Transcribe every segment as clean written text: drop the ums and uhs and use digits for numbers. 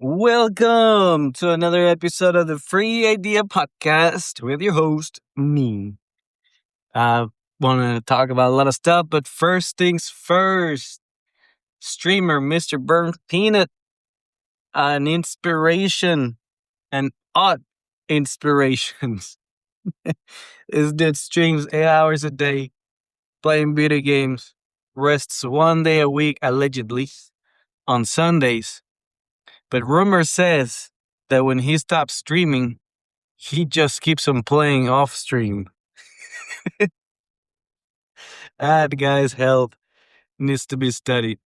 Welcome to another episode of the Free Idea Podcast with your host, me. I want to talk about a lot of stuff, but first things first. Streamer Mr. Burnt Peanut, an inspiration, an odd inspirations. This dude streams 8 hours a day, playing video games, rests one day a week, allegedly, on Sundays. But rumor says that when he stops streaming, he just keeps on playing off stream. That guy's health needs to be studied.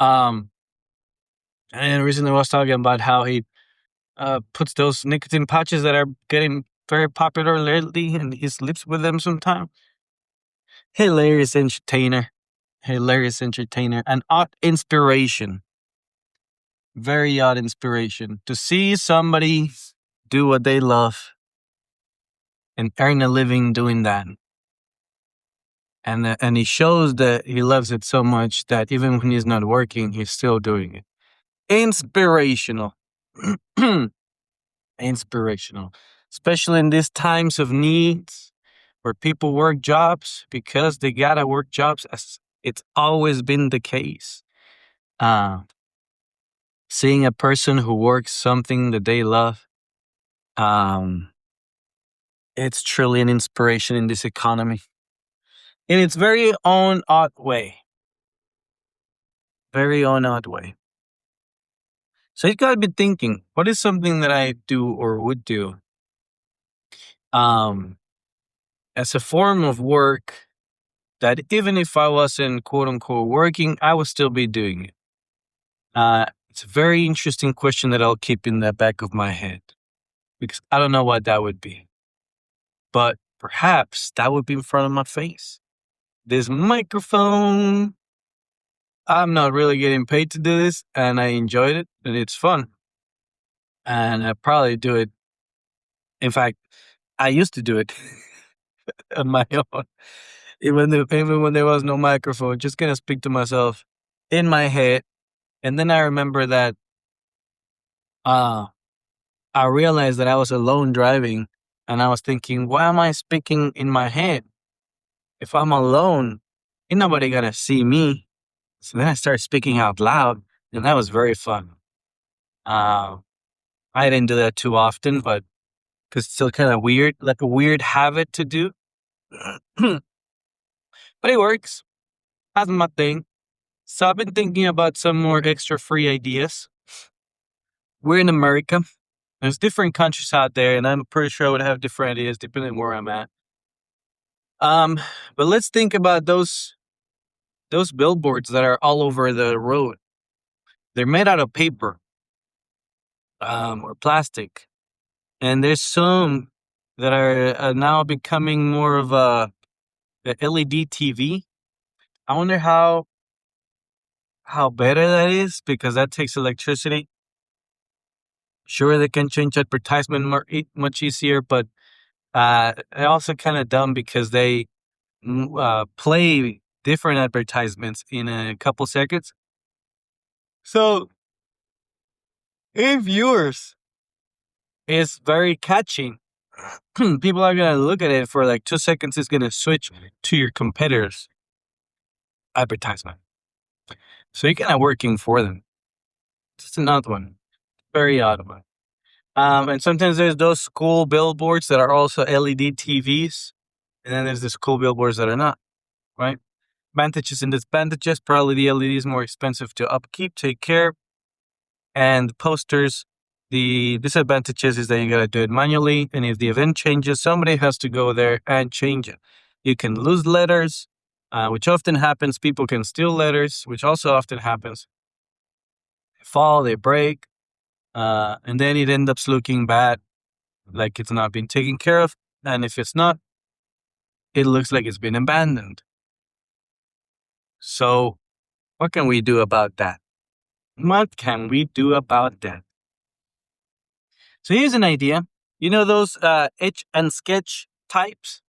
Um, and recently I was talking about how he puts those nicotine patches that are getting very popular lately, and he sleeps with them sometimes. Hilarious entertainer. Hilarious entertainer. An odd inspiration. Very odd inspiration. To see somebody do what they love and earn a living doing that. And he shows that he loves it so much that even when he's not working, he's still doing it. Inspirational. Inspirational. Especially in these times of needs where people work jobs because they gotta work jobs, as it's always been the case. Seeing a person who works something that they love, it's truly an inspiration in this economy. In its very own odd way. Very own odd way. So you gotta be thinking, what is something that I do or would do as a form of work that even if I wasn't quote unquote working, I would still be doing it? It's a very interesting question that I'll keep in the back of my head because I don't know what that would be. But perhaps that would be in front of my face. This microphone. I'm not really getting paid to do this, and I enjoyed it, and it's fun. And I probably do it. In fact, I used to do it on my own. Even when there was no microphone, just gonna speak to myself in my head. And then I remember that I realized that I was alone driving, and I was thinking, why am I speaking in my head? If I'm alone, ain't nobody gonna see me. So then I started speaking out loud, and that was very fun. I didn't do that too often, but because it's still kind of weird, like a weird habit to do. But it works. That's my thing. So I've been thinking about some more extra free ideas. We're in America. There's different countries out there, and I'm pretty sure I would have different ideas depending on where I'm at. But let's think about those billboards that are all over the road. They're made out of paper, or plastic, and there's some that are now becoming more of a LED TV. I wonder how better that is because that takes electricity. Sure, they can change advertisement much easier, but they're also kind of dumb because they play different advertisements in a couple seconds. So if yours is very catchy, people are going to look at it for like 2 seconds. It's going to switch to your competitor's advertisement. So you're kind of working for them. Just another one. Very odd one. And sometimes there's those cool billboards that are also LED TVs. And then there's these cool billboards that are not, right? Advantages and disadvantages. Probably the LED is more expensive to upkeep, take care. And posters, the disadvantages is that you got to do it manually. And if the event changes, somebody has to go there and change it. You can lose letters, which often happens. People can steal letters, which also often happens. They fall, they break. And then it ends up looking bad, like it's not been taken care of. And if it's not, it looks like it's been abandoned. So what can we do about that? What can we do about that? So here's an idea. You know those etch and sketch types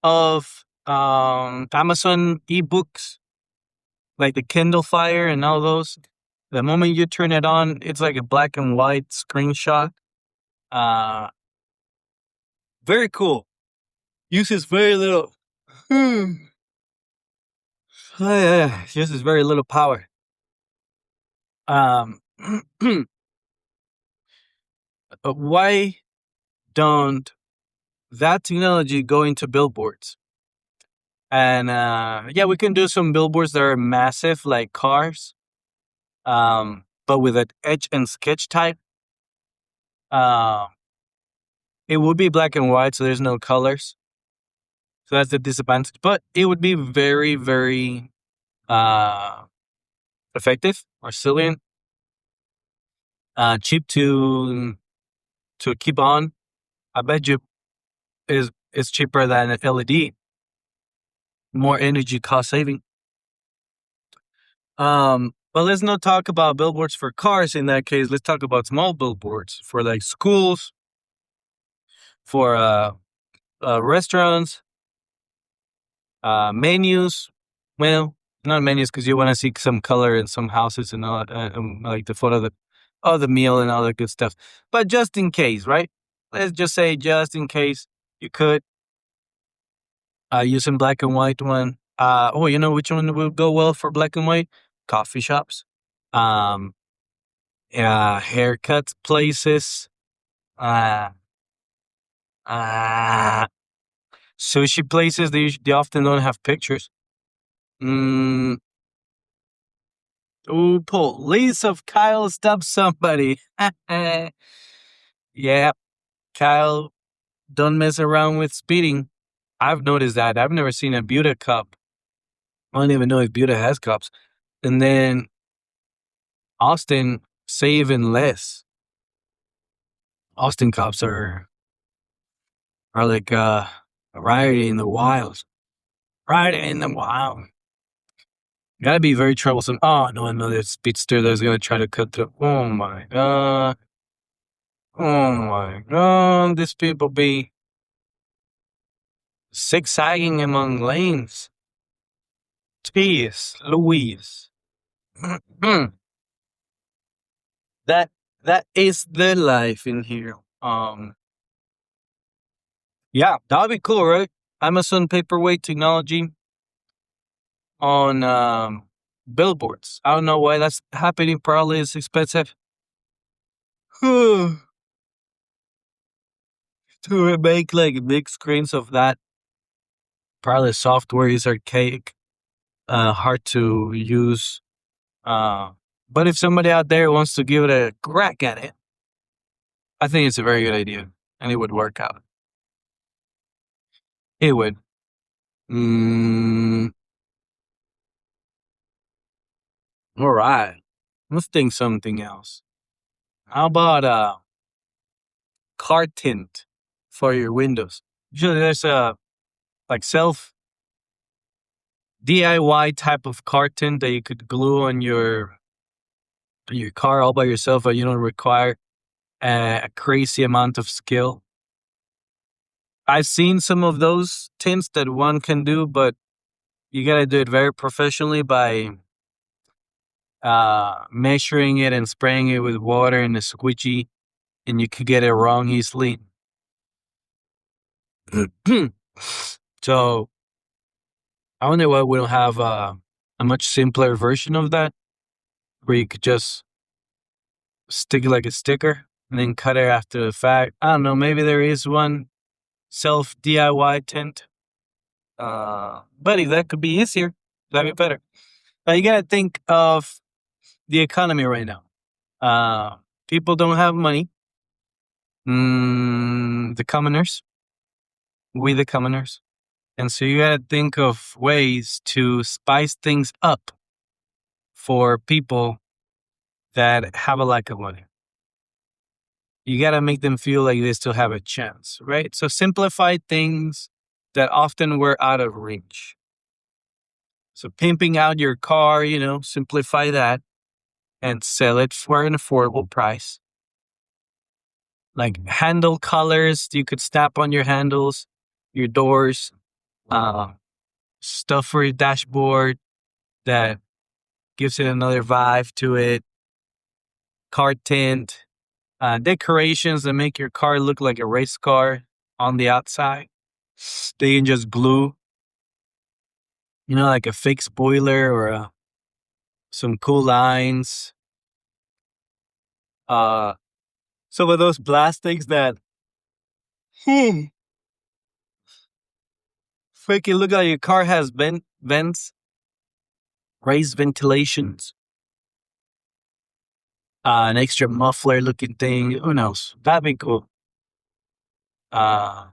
of Amazon ebooks, like the Kindle Fire and all those? The moment you turn it on, it's like a black and white screenshot. Uh, Very cool. Uses very little. Uses very little power. Um, why don't that technology go into billboards? And yeah, we can do some billboards that are massive, like cars, but with an etch and sketch type. Uh, it would be black and white, so there's no colors. So that's the disadvantage. But it would be very, very uh, effective or resilient, cheap to keep on. I bet you is cheaper than an LED, more energy cost saving. But let's not talk about billboards for cars in that case. Let's talk about small billboards for like schools, for restaurants, menus. Well, not menus because you want to see some color in some houses and all, like the photo of the meal and all that good stuff. But just in case, right? Let's just say just in case you could use a black and white one. Oh, you know which one would go well for black and white? Coffee shops, um, haircut places, uh, uh, sushi places. They often don't have pictures. Mm, ooh, police of Kyle stop somebody. Yeah, Kyle, don't mess around with speeding. I've noticed that. I've never seen a Buda cop. I don't even know if Buda has cops. And then Austin, say even less. Austin cops are like riding in the wilds. Riding in the wild. Gotta be very troublesome. Oh no, another speedster that's gonna try to cut through. Oh my god. Oh my god. These people be zigzagging among lanes. Jeez, Louise. that that is the life in here. Yeah, that would be cool, right? Amazon paperweight technology on billboards. I don't know why that's happening. Probably it's expensive. To make like big screens of that. Probably software is archaic, hard to use. But if somebody out there wants to give it a crack at it, I think it's a very good idea, and it would work out. It would. Mm, all right. Let's think something else. How about car tint for your windows? Usually there's a like self DIY type of car tint that you could glue on your car all by yourself, but you don't require a crazy amount of skill. I've seen some of those tints that one can do, but you gotta do it very professionally by measuring it and spraying it with water and a squeegee, and you could get it wrong easily. So I wonder why we don't have a much simpler version of that, where you could just stick it like a sticker and then cut it after the fact. I don't know. Maybe there is one self DIY tint. But if that could be easier, that'd be better. Now you gotta think of the economy right now. People don't have money. The commoners, we the commoners. And so you gotta think of ways to spice things up for people that have a lack of money. You gotta make them feel like they still have a chance, right? So simplify things that often were out of reach. So pimping out your car, simplify that and sell it for an affordable price. Like handle colors you could snap on your handles, your doors, uh, stuff for your dashboard that gives it another vibe to it. car tint, decorations that make your car look like a race car on the outside. They can just glue, like a fake spoiler or some cool lines. Uh, some of those plastics that freaking look like your car has vents, raised ventilations, an extra muffler looking thing. Who knows? That'd be cool. Uh,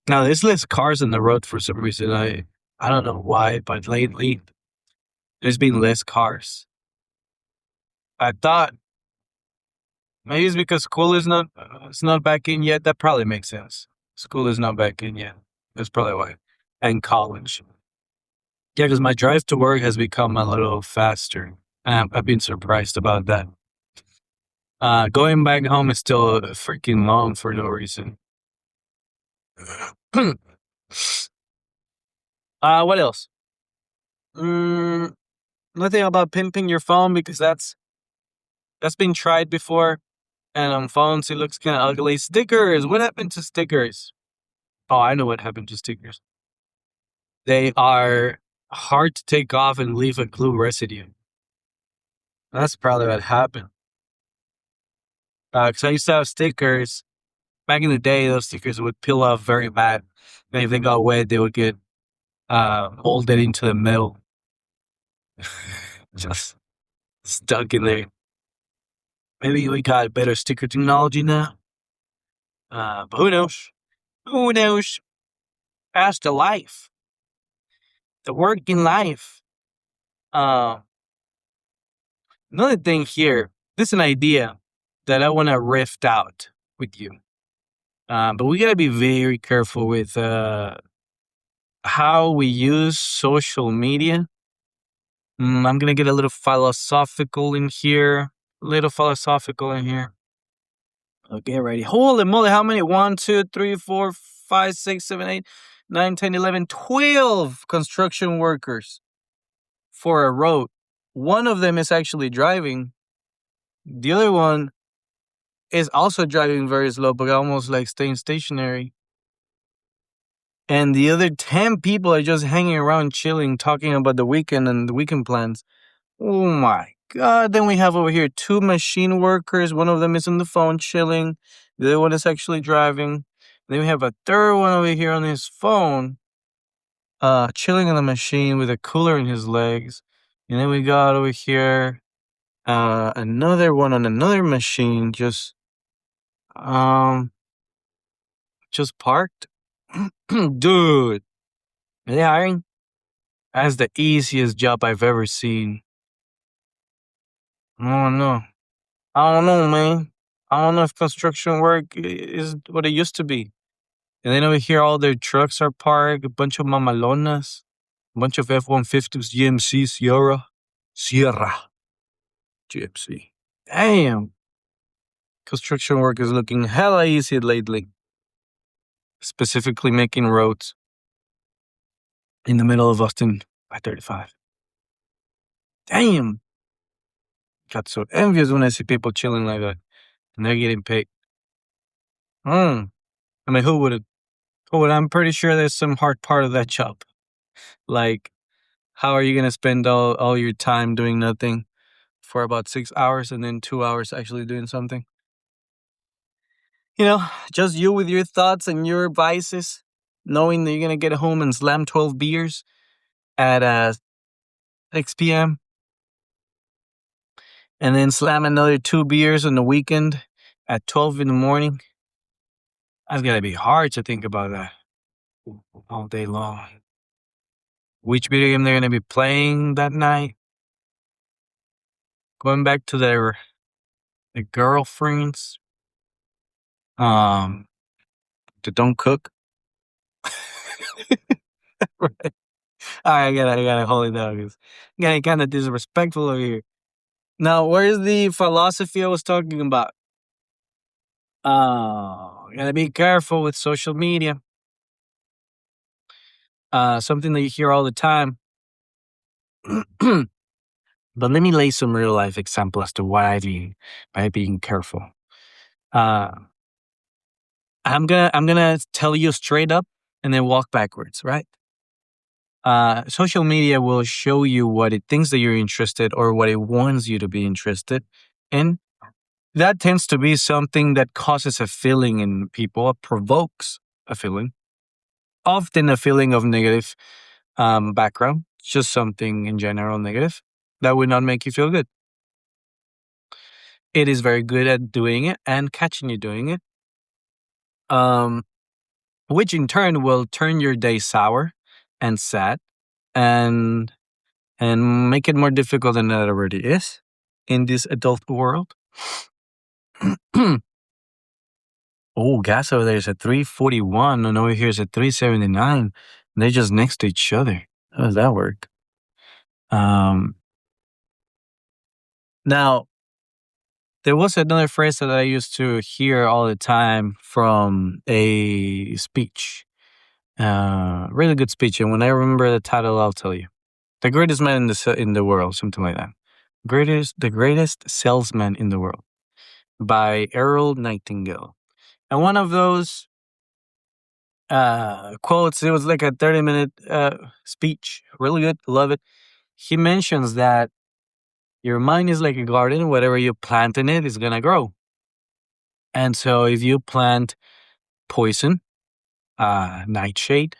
Now there's less cars on the road for some reason. I don't know why, but lately there's been less cars. I thought maybe it's because school is not it's not back in yet. That probably makes sense. School is not back in yet. That's probably why. And college. Yeah, because my drive to work has become a little faster. I've been surprised about that. Going back home is still freaking long for no reason. What else? Mm, Nothing about pimping your phone because that's been tried before. And on phones, it looks kind of ugly. Stickers. What happened to stickers? Oh, I know what happened to stickers. They are hard to take off and leave a glue residue. That's probably what happened. Because I used to have stickers. Back in the day, those stickers would peel off very bad. And if they got wet, they would get molded into the metal. Just stuck in there. Maybe we got better sticker technology now. But who knows? Who knows? That's the life. The working life. Uh, Another thing here. This is an idea that I want to rift out with you. But we gotta be very careful with how we use social media. I'm gonna get a little philosophical in here. Okay, ready. Holy moly, how many? 1, 2, 3, 4, 5, 6, 7, 8, 9, 10, 11, 12 construction workers for a road. One of them is actually driving. The other one is also driving very slow, but almost like staying stationary. And the other 10 people are just hanging around, chilling, talking about the weekend and the weekend plans. Oh my God. Then we have over here 2 machine workers. One of them is on the phone chilling. The other one is actually driving. Then we have a third one over here on his phone, chilling on the machine with a cooler in his legs. And then we got over here, another one on another machine, um, just parked. Dude, are they hiring? That's the easiest job I've ever seen. I don't know. I don't know, man. I don't know if construction work is what it used to be. And then over here, all their trucks are parked, a bunch of mamalonas, a bunch of F-150s, GMC, Sierra, GMC. Damn. Construction work is looking hella easy lately. Specifically making roads in the middle of Austin by 35. Damn. Got so envious when I see people chilling like that and they're getting paid. I mean, who would? I'm pretty sure there's some hard part of that job. Like, how are you gonna spend all your time doing nothing for about 6 hours and then 2 hours actually doing something? Just you with your thoughts and your vices, knowing that you're gonna get home and slam 12 beers at 6 p.m. and then slam another 2 beers on the weekend at 12 in the morning. That's gotta be hard to think about that all day long. Which video game they're gonna be playing that night? Going back to their girlfriends, that don't cook. Right. I gotta hold it down because getting kind of disrespectful over here. Now, where's the philosophy I was talking about? Gotta be careful with social media. Something that you hear all the time. But let me lay some real life example as to why being careful. Uh, I'm gonna tell you straight up and then walk backwards, right? Social media will show you what it thinks that you're interested or what it wants you to be interested in. That tends to be something that causes a feeling in people, provokes a feeling, often a feeling of negative background, just something in general negative that would not make you feel good. It is very good at doing it and catching you doing it, um, which in turn will turn your day sour and sad and make it more difficult than it already is in this adult world. Oh, gas over there is at 341 and over here is at 379. They're just next to each other. How does that work? Um, Now, there was another phrase that I used to hear all the time from a speech. Really good speech. And when I remember the title, I'll tell you. The greatest man in the world, something like that. The greatest salesman in the world by Earl Nightingale. And one of those quotes, it was like a 30-minute speech. Really good. Love it. He mentions that your mind is like a garden. Whatever you plant in it is going to grow. And so if you plant poison, nightshade,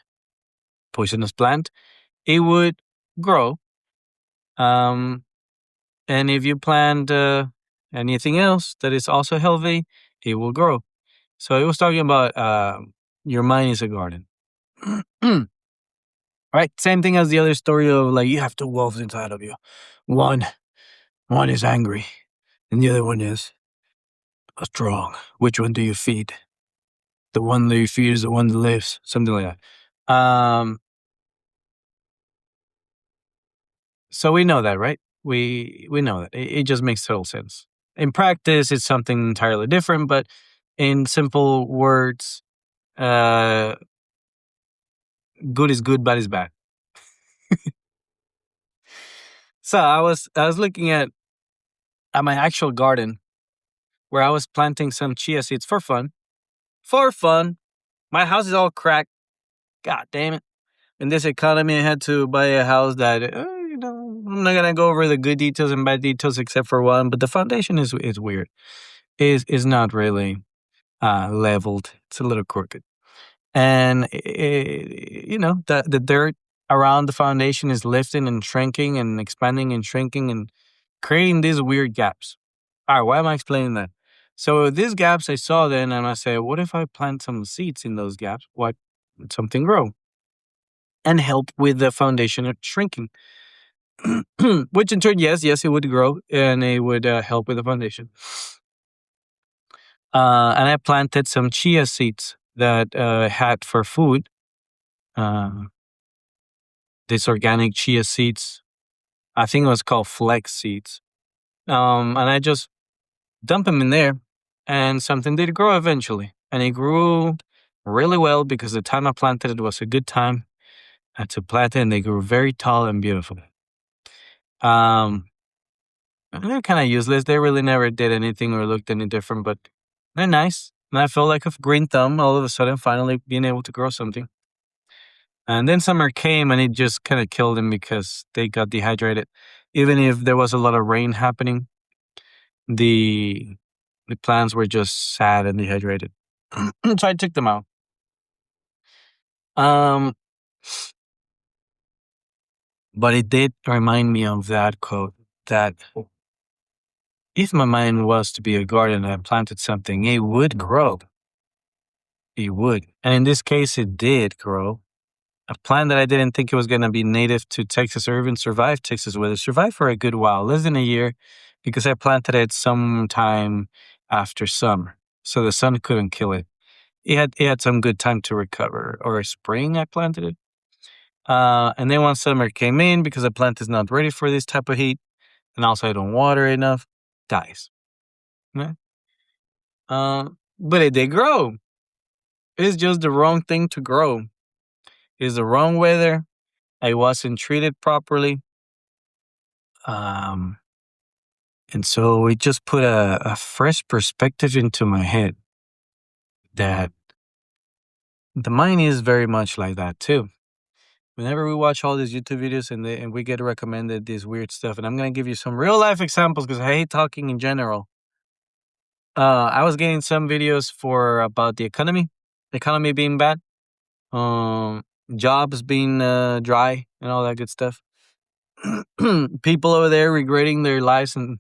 poisonous plant, it would grow. Um, and if you plant anything else that is also healthy, it will grow. So it was talking about your mind is a garden. Right? Same thing as the other story of like you have two wolves inside of you. One, one is angry, and the other one is strong. Which one do you feed? The one that you feed is the one that lives. Something like that. So we know that, right? We know that. It just makes total sense. In practice, it's something entirely different, but in simple words, uh, good is good, bad is bad. So I was looking at my actual garden where I was planting some chia seeds for fun. For fun. My house is all cracked. God damn it. In this economy, I had to buy a house that, I'm not going to go over the good details and bad details except for one, but the foundation is weird. Is not really leveled. It's a little crooked. And, the dirt around the foundation is lifting and shrinking and expanding and shrinking and creating these weird gaps. All right, why am I explaining that? So these gaps I saw then, and I said, what if I plant some seeds in those gaps? What would something grow and help with the foundation of shrinking? Which in turn, yes, it would grow and it would help with the foundation. And I planted some chia seeds that had for food. These organic chia seeds. I think it was called flex seeds. And I just dumped them in there, and something did grow eventually. And it grew really well because the time I planted it was a good time to plant it, and they grew very tall and beautiful. Um, they're kind of useless. They really never did anything or looked any different, but they're nice. And I felt like a green thumb all of a sudden, finally being able to grow something. And then summer came and it just kind of killed them because they got dehydrated. Even if there was a lot of rain happening, the plants were just sad and dehydrated. So I took them out. Um, but it did remind me of that quote that if my mind was to be a garden and I planted something, it would grow. It would. And in this case, it did grow. A plant that I didn't think it was going to be native to Texas or even survive Texas weather, survived for a good while, less than a year, because I planted it sometime after summer. So the sun couldn't kill it. It had some good time to recover. Or spring, I planted it. And then once summer came in, because the plant is not ready for this type of heat, and also I don't water enough, dies. Yeah. But it did grow. It's just the wrong thing to grow. It's the wrong weather. I wasn't treated properly. Um, and so it just put a fresh perspective into my head that the mind is very much like that too. Whenever we watch all these YouTube videos and we get recommended this weird stuff, and I'm gonna give you some real life examples because I hate talking in general. I was getting some videos for about the economy being bad, um, jobs being dry, and all that good stuff. People over there regretting their lives and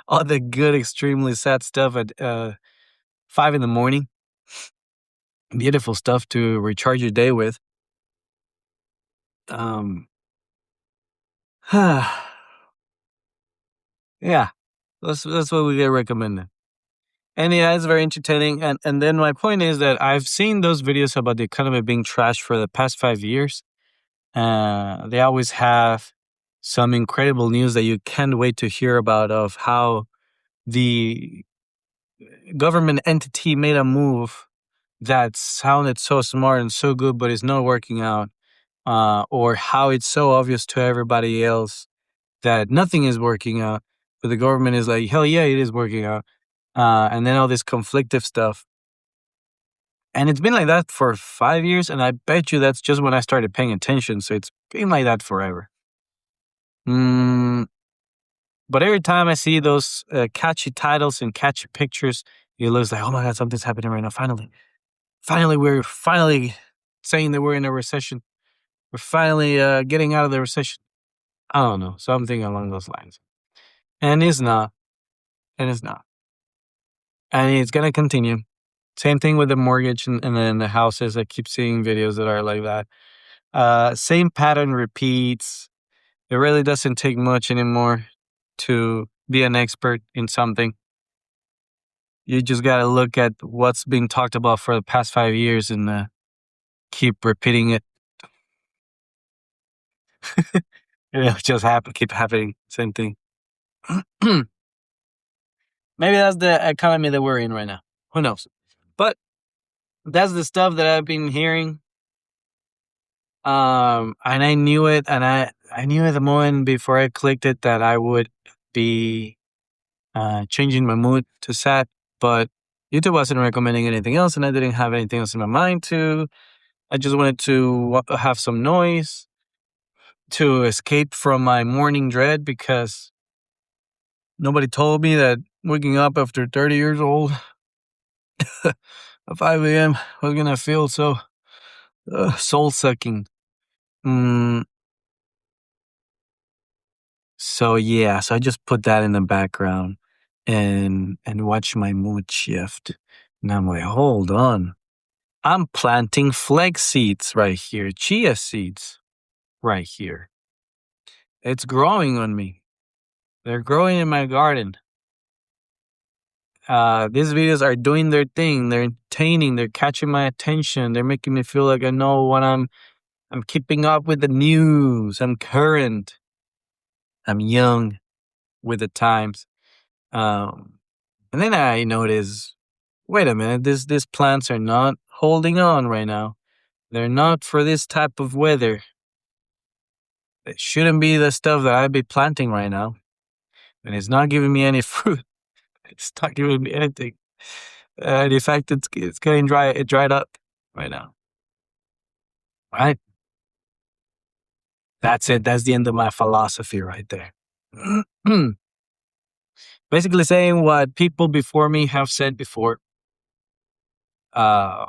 all the good, extremely sad stuff at 5 in the morning. Beautiful stuff to recharge your day with. Um, yeah, that's what we get recommended. And yeah, it's very entertaining. And then my point is that I've seen those videos about the economy being trashed for the past 5 years. They always have some incredible news that you can't wait to hear about of how the government entity made a move that sounded so smart and so good, but is not working out. Or how it's so obvious to everybody else that nothing is working out, but the government is like, hell yeah, it is working out. And then all this conflictive stuff. And it's been like that for 5 years, and I bet you that's just when I started paying attention. So it's been like that forever. Mm, but every time I see those catchy titles and catchy pictures, it looks like, oh my God, something's happening right now. Finally, we're finally saying that we're in a recession. We're finally getting out of the recession. I don't know, something along those lines. And it's not. And it's not. And it's going to continue. Same thing with the mortgage and then the houses. I keep seeing videos that are like that. Same pattern repeats. It really doesn't take much anymore to be an expert in something. You just got to look at what's being talked about for the past 5 years and keep repeating it. It'll just keep happening. Same thing. Maybe that's the economy that we're in right now. Who knows? But that's the stuff that I've been hearing. And I knew it, and I knew at the moment before I clicked it that I would be changing my mood to sad, but YouTube wasn't recommending anything else, and I didn't have anything else in my mind to. I just wanted to have some noise to escape from my morning dread because nobody told me that waking up after 30 years old at 5 a.m. was gonna feel so soul sucking. Mm, so yeah, so I just put that in the background and watch my mood shift. And I'm like, hold on. I'm planting flex seeds right here, chia seeds right here. It's growing on me. They're growing in my garden. These videos are doing their thing. They're entertaining. They're catching my attention. They're making me feel like I know what I'm keeping up with the news. I'm current. I'm young with the times. And then I notice, wait a minute, these plants are not holding on right now. They're not for this type of weather. It shouldn't be the stuff that I'd be planting right now. And it's not giving me any fruit. It's not giving me anything. And in fact, it's getting dry. It dried up right now. Right? That's it. That's the end of my philosophy right there. Basically saying what people before me have said before. Uh,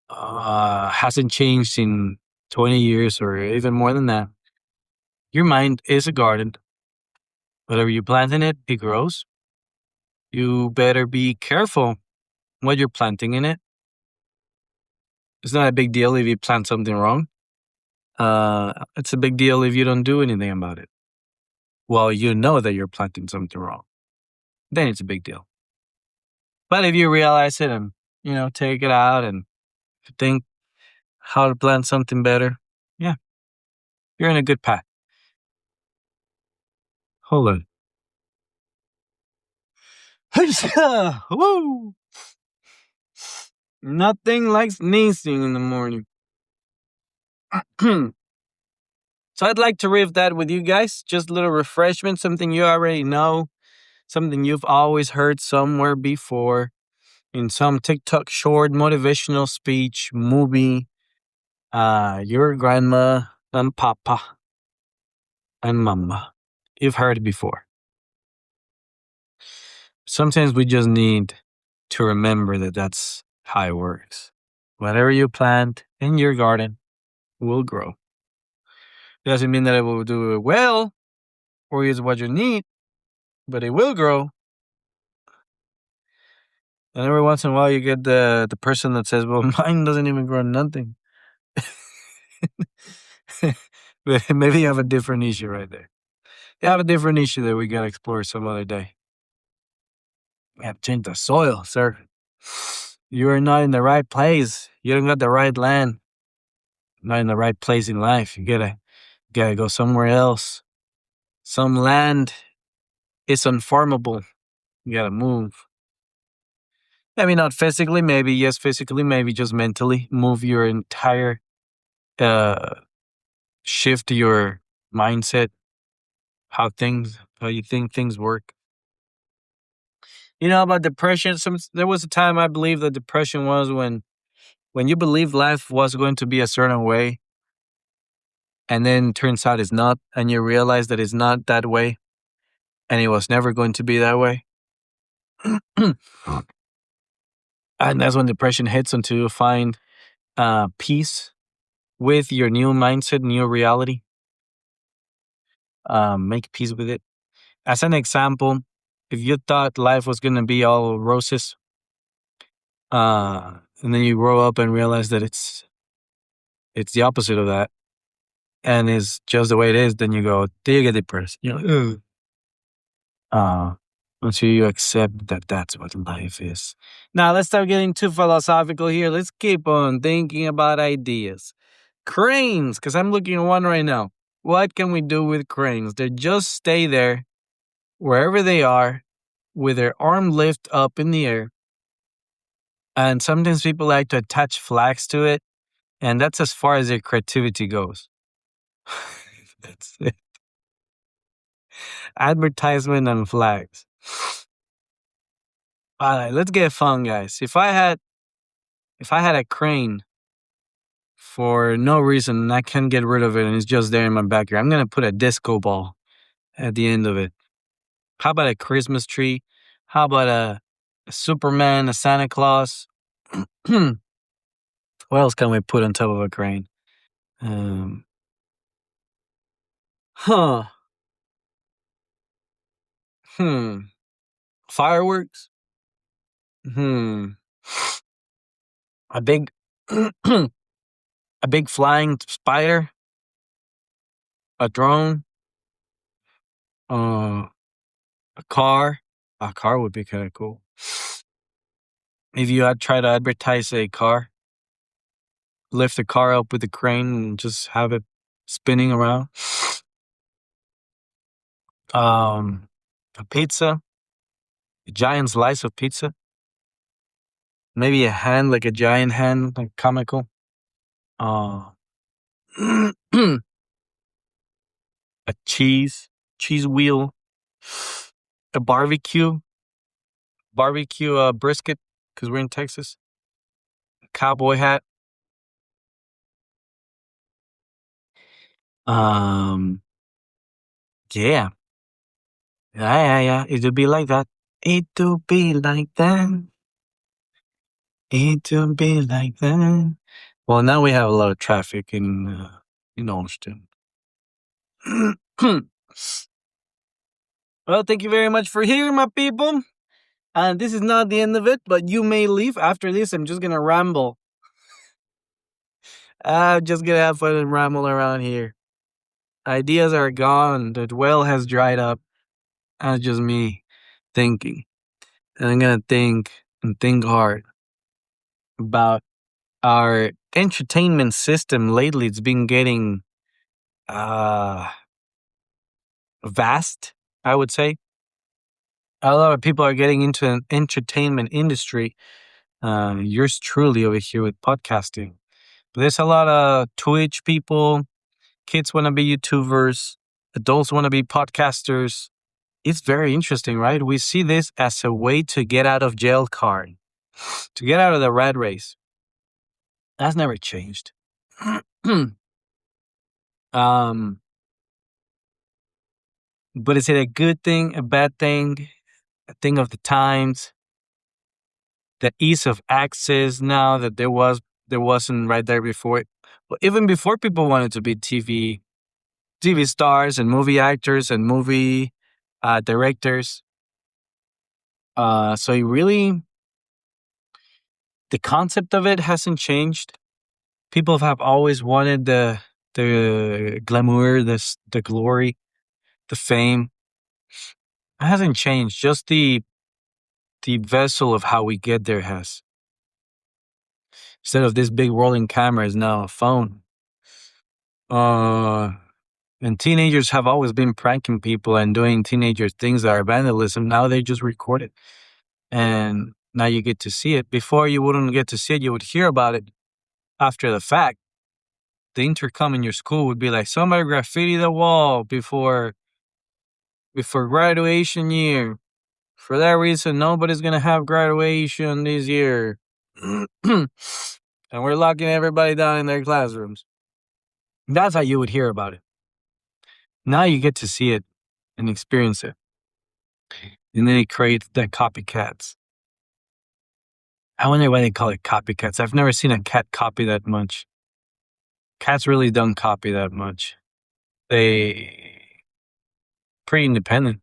hasn't changed in 20 years or even more than that. Your mind is a garden. Whatever you plant in it, it grows. You better be careful what you're planting in it. It's not a big deal if you plant something wrong. It's a big deal if you don't do anything about it. Well, you know that you're planting something wrong. Then it's a big deal. But if you realize it and, take it out and think how to plant something better, yeah, you're in a good path. Hold on. Woo! Nothing like sneezing in the morning. So I'd like to riff that with you guys. Just a little refreshment, something you already know, something you've always heard somewhere before in some TikTok short, motivational speech, movie, your grandma and papa and mama. You've heard it before. Sometimes we just need to remember that that's how it works. Whatever you plant in your garden will grow. Doesn't mean that it will do it well or is what you need, but it will grow. And every once in a while, you get the person that says, "Well, mine doesn't even grow nothing." But maybe you have a different issue right there. You have a different issue that we gotta explore some other day. You have to change the soil, sir. You are not in the right place. You don't got the right land. Not in the right place in life. You gotta go somewhere else. Some land is unfarmable. You gotta move. Maybe not physically, maybe yes physically, maybe just mentally. Move your entire uh shift your mindset, how you think things work. You know about depression, there was a time I believed that depression was when you believed life was going to be a certain way and then turns out it's not and you realize that it's not that way and it was never going to be that way. And that's when depression hits until you find peace with your new mindset, new reality. Make peace with it. As an example, if you thought life was gonna be all roses, and then you grow up and realize that it's the opposite of that, and it's just the way it is, then you get depressed. You're like, ugh. Uh, until you accept that that's what life is. Now let's start getting too philosophical here. Let's keep on thinking about ideas. Cranes, because I'm looking at one right now. What can we do with cranes? They just stay there wherever they are with their arm lift up in the air. And sometimes people like to attach flags to it. And that's as far as their creativity goes. That's it. Advertisement and flags. All right, let's get fun, guys. If I had a crane for no reason and I can't get rid of it and it's just there in my backyard, I'm gonna put a disco ball at the end of it. How about a Christmas tree? How about a Superman, a Santa Claus? What else can we put on top of a crane? Um, huh. Hmm. Fireworks? Hmm. A big a big flying spider? A drone? Uh, a car? A car would be kind of cool. If you had try to advertise a car, lift the car up with a crane and just have it spinning around. A pizza, a giant slice of pizza. Maybe a hand, like a giant hand, like comical. Uh, a cheese wheel, a barbecue brisket, because we're in Texas. A cowboy hat. Um, yeah, yeah. It'll be like that. It'll be like that. It'll be like that. Well, now we have a lot of traffic in Austin. Well, thank you very much for hearing, my people. And this is not the end of it, but you may leave after this. I'm just gonna ramble. I'm just gonna have fun and ramble around here. Ideas are gone. The well has dried up. And it's just me thinking. And I'm gonna think and think hard about our entertainment system lately. It's been getting uh vast, I would say. A lot of people are getting into an entertainment industry. Yours truly over here with podcasting. But there's a lot of Twitch people, Kids want to be YouTubers. Adults want to be podcasters. It's very interesting, right? We see this as a way to get out of jail card, to get out of the rat race. That's never changed. um, but is it a good thing, a bad thing, a thing of the times? The ease of access now that there wasn't right there before. Well, even before people wanted to be TV stars and movie actors and movie directors. So the concept of it hasn't changed. People have always wanted the glamour, the glory, the fame. It hasn't changed. Just the vessel of how we get there has. Instead of this big rolling camera, is now a phone. And teenagers have always been pranking people and doing teenager things that are vandalism. Now they just record it. And now you get to see it. Before you wouldn't get to see it, you would hear about it after the fact. The intercom in your school would be like, somebody graffiti the wall before graduation year. For that reason, nobody's gonna have graduation this year. And we're locking everybody down in their classrooms. That's how you would hear about it. Now you get to see it and experience it. And then it creates the copycats. I wonder why they call it copycats. I've never seen a cat copy that much. Cats really don't copy that much. They pretty independent.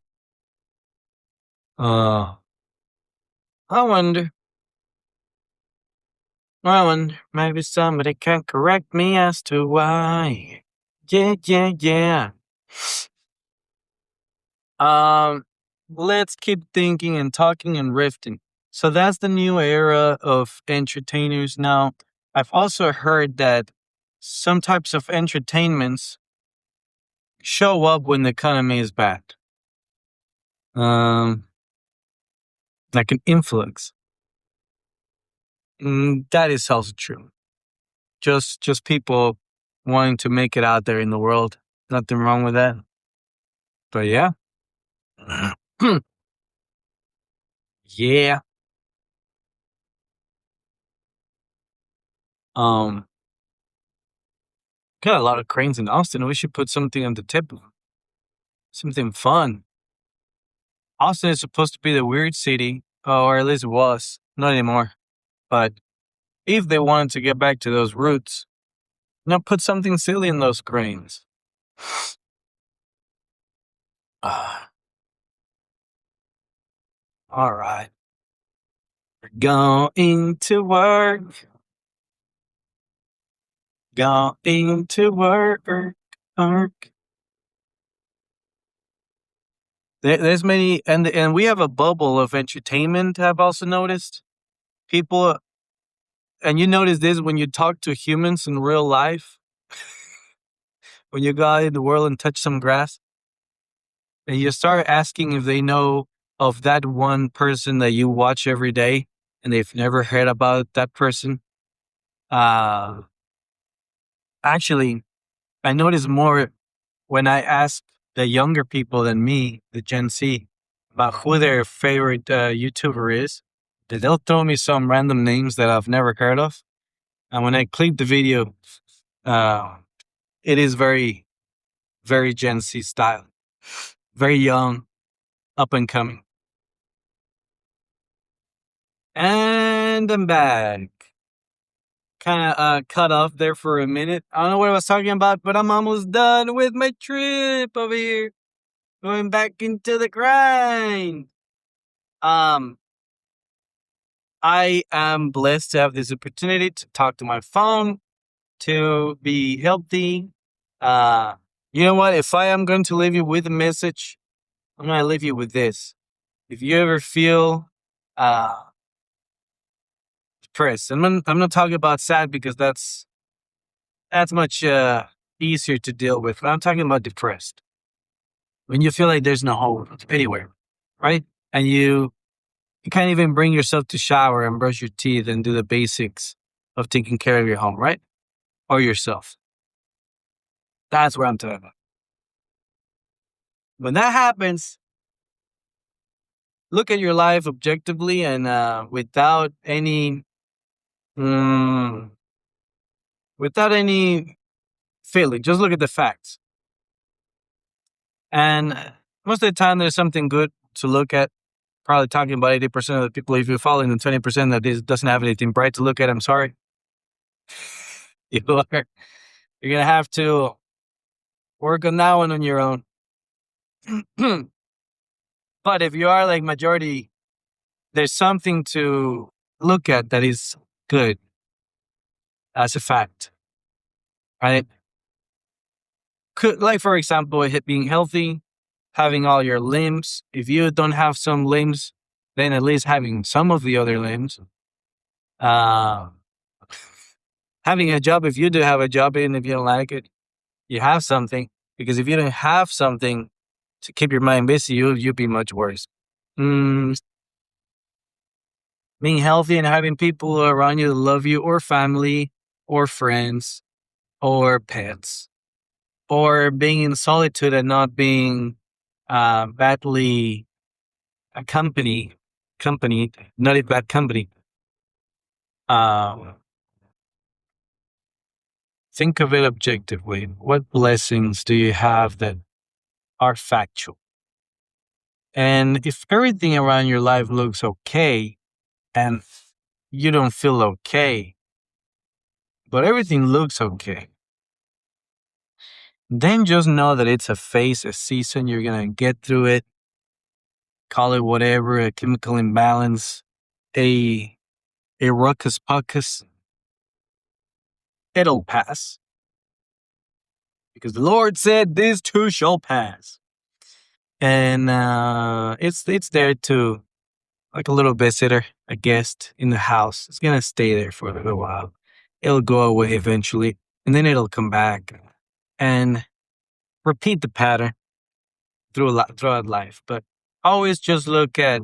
I wonder. Maybe somebody can correct me as to why. Yeah. Let's keep thinking and talking and riffing. So that's the new era of entertainers now. I've also heard that some types of entertainments show up when the economy is bad. Like an influx. That is also true. Just people wanting to make it out there in the world. Nothing wrong with that. But yeah. Yeah. Um, got a lot of cranes in Austin. We should put something on the tip. Something fun. Austin is supposed to be the weird city, or at least it was. Not anymore. But if they wanted to get back to those roots, put something silly in those cranes. All right. We're going to work. Going to work. There's many, and we have a bubble of entertainment. I've also noticed people, and you notice this when you talk to humans in real life. When you go out in the world and touch some grass, and you start asking if they know of that one person that you watch every day, and they've never heard about that person. Actually, I notice more when I ask the younger people than me, the Gen Z, about who their favorite YouTuber is. They'll throw me some random names that I've never heard of. And when I click the video, it is very, very Gen Z style. Very young, up and coming. And I'm back. Kind of cut off there for a minute. I don't know what I was talking about, but I'm almost done with my trip over here. Going back into the grind. I am blessed to have this opportunity to talk to my phone, to be healthy. You know what? If I am going to leave you with a message, I'm going to leave you with this. If you ever feel depressed, I'm not talking about sad because that's much easier to deal with. But I'm talking about depressed. When you feel like there's no hope anywhere, right? And you can't even bring yourself to shower and brush your teeth and do the basics of taking care of your home, right? Or yourself. That's what I'm talking about. When that happens, look at your life objectively and mm, without any feeling. Just look at the facts. And most of the time, there's something good to look at. Probably talking about 80% of the people. If you're following the 20% that doesn't have anything bright to look at, I'm sorry. You are, you're gonna have to work on that one on your own. But if you are like majority, there's something to look at that is good as a fact, right? Could, like for example, being healthy, having all your limbs. If you don't have some limbs, then at least having some of the other limbs. Uh, having a job, if you do have a job, even if you don't like it, you have something. Because if you don't have something to keep your mind busy, you'd be much worse. Mm, being healthy and having people around you that love you, or family, or friends, or pets, or being in solitude and not being badly accompanied, not a bad company. Uh, think of it objectively. What blessings do you have that are factual? And if everything around your life looks okay and you don't feel okay, but everything looks okay, then just know that it's a phase, a season. You're going to get through it. Call it whatever, a chemical imbalance, a, a ruckus puckus. It'll pass. Because the Lord said, "This too shall pass." And it's there to, like a little visitor, a guest in the house. It's gonna stay there for a little while. It'll go away eventually, and then it'll come back and repeat the pattern throughout life. But always just look at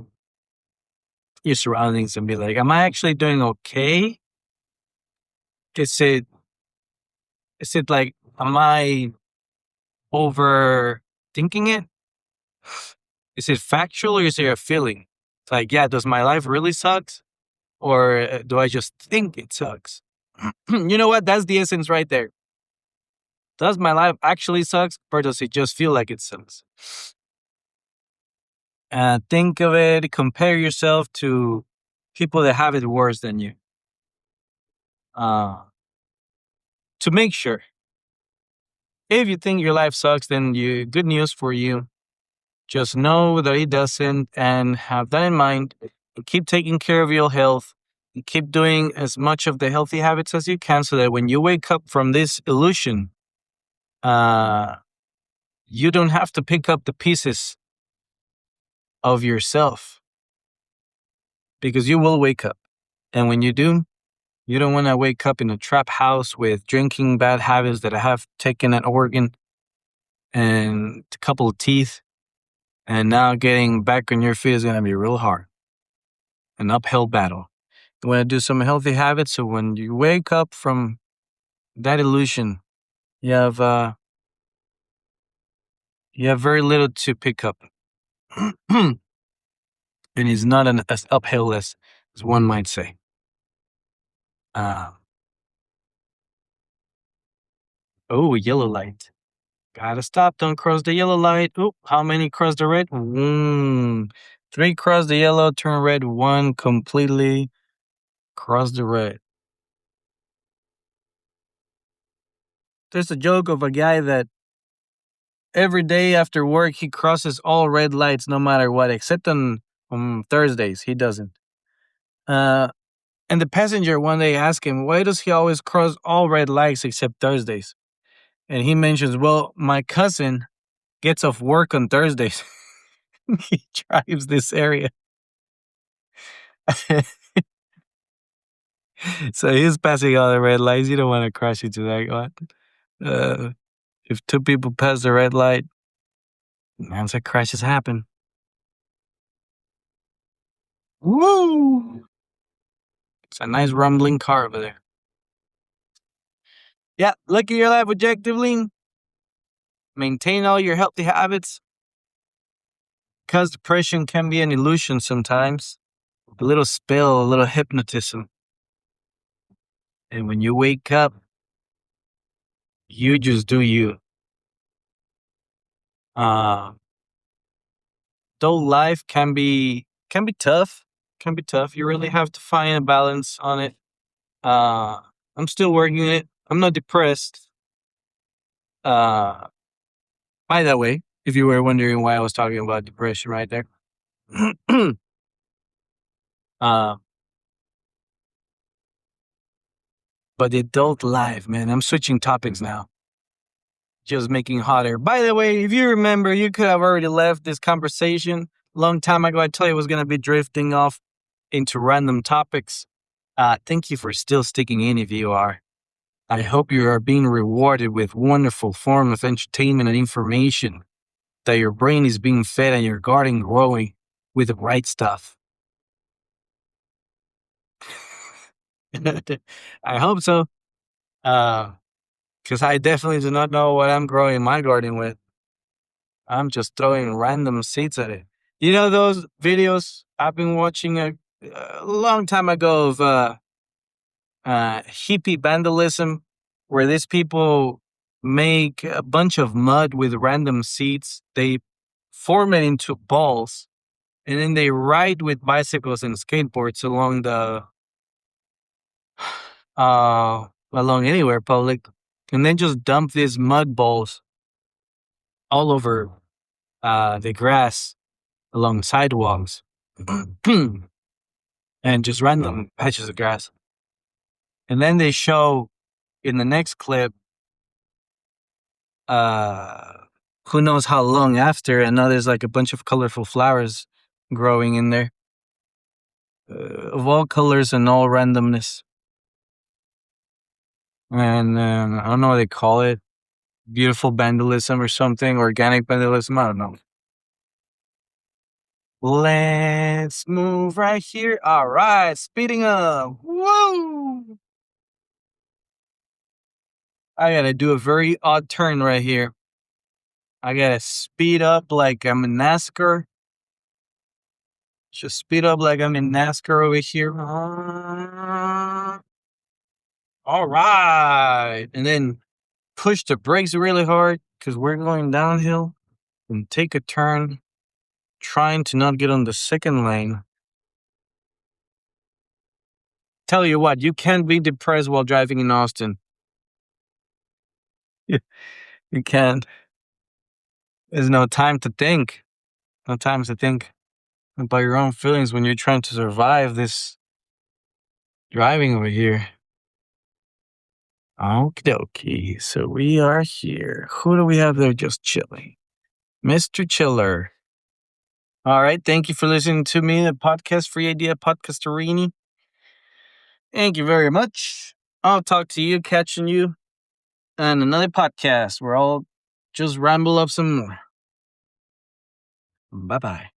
your surroundings and be like, "Am I actually doing okay? Is it is it like, am I overthinking it? Is it factual or is it a feeling? It's like, yeah, does my life really suck? Or do I just think it sucks?" You know what? That's the essence right there. Does my life actually sucks, or does it just feel like it sucks? Think of it, compare yourself to people that have it worse than you. Uh, to make sure. If you think your life sucks, then good news for you. Just know that it doesn't, and have that in mind. And keep taking care of your health. And keep doing as much of the healthy habits as you can, so that when you wake up from this illusion, uh, you don't have to pick up the pieces of yourself, because you will wake up. And when you do, you don't want to wake up in a trap house with drinking, bad habits that have taken an organ and a couple of teeth. And now getting back on your feet is going to be real hard. An uphill battle. You want to do some healthy habits, so when you wake up from that illusion, you have uh, you have very little to pick up. And it's not as uphill as one might say. Uh, oh, yellow light. Gotta stop. Don't cross the yellow light. Oh, how many cross the red? 3 cross the yellow, turn red. 1 completely cross the red. There's a joke of a guy that every day after work he crosses all red lights no matter what, except on Thursdays. He doesn't. Uh, and the passenger one day asked him, why does he always cross all red lights except Thursdays? And he mentions, well, my cousin gets off work on Thursdays. He drives this area. So he's passing all the red lights. You don't want to crash into that one. If 2 people pass the red light, man, that crashes happen. Woo! It's a nice rumbling car over there. Yeah, look at your life objectively. maintain all your healthy habits because depression can be an illusion sometimes. A little spill, a little hypnotism. And when you wake up, you just do you. Uh, though life can be tough, can be tough. You really have to find a balance on it. Uh, I'm still working on it. I'm not depressed. Uh, by the way, if you were wondering why I was talking about depression right there. uh, but the adult life, man, I'm switching topics now. Just making hotter. By the way, if you remember, you could have already left this conversation a long time ago. I told you I was going to be drifting off into random topics. Thank you for still sticking in if you are. I hope you are being rewarded with wonderful form of entertainment and information, that your brain is being fed and your garden growing with the right stuff. I hope so. Because I definitely do not know what I'm growing my garden with. I'm just throwing random seeds at it. You know those videos I've been watching a long time ago of hippie vandalism, where these people make a bunch of mud with random seeds. They form it into balls, and then they ride with bicycles and skateboards along the along anywhere public, and then just dump these mud balls all over the grass along sidewalks and just random patches of grass. And then they show in the next clip, uh, who knows how long after, and now there's like a bunch of colorful flowers growing in there, of all colors and all randomness. And I don't know what they call it, beautiful vandalism or something, organic vandalism, I don't know. Let's move right here. All right, speeding up. Woo! I gotta do a very odd turn right here. I gotta speed up like I'm in NASCAR. Just speed up like I'm in NASCAR over here. All right. And then push the brakes really hard because we're going downhill, and take a turn, trying to not get on the second lane. Tell you what, you can't be depressed while driving in Austin. You can't. There's no time to think. No time to think about your own feelings when you're trying to survive this driving over here. Okie dokie. So we are here. Who do we have there just chilling? Mr. Chiller. All right. Thank you for listening to me, the podcast Free Idea Podcasterini. Thank you very much. I'll talk to you, catching you on another podcast where I'll just ramble up some more. Bye bye.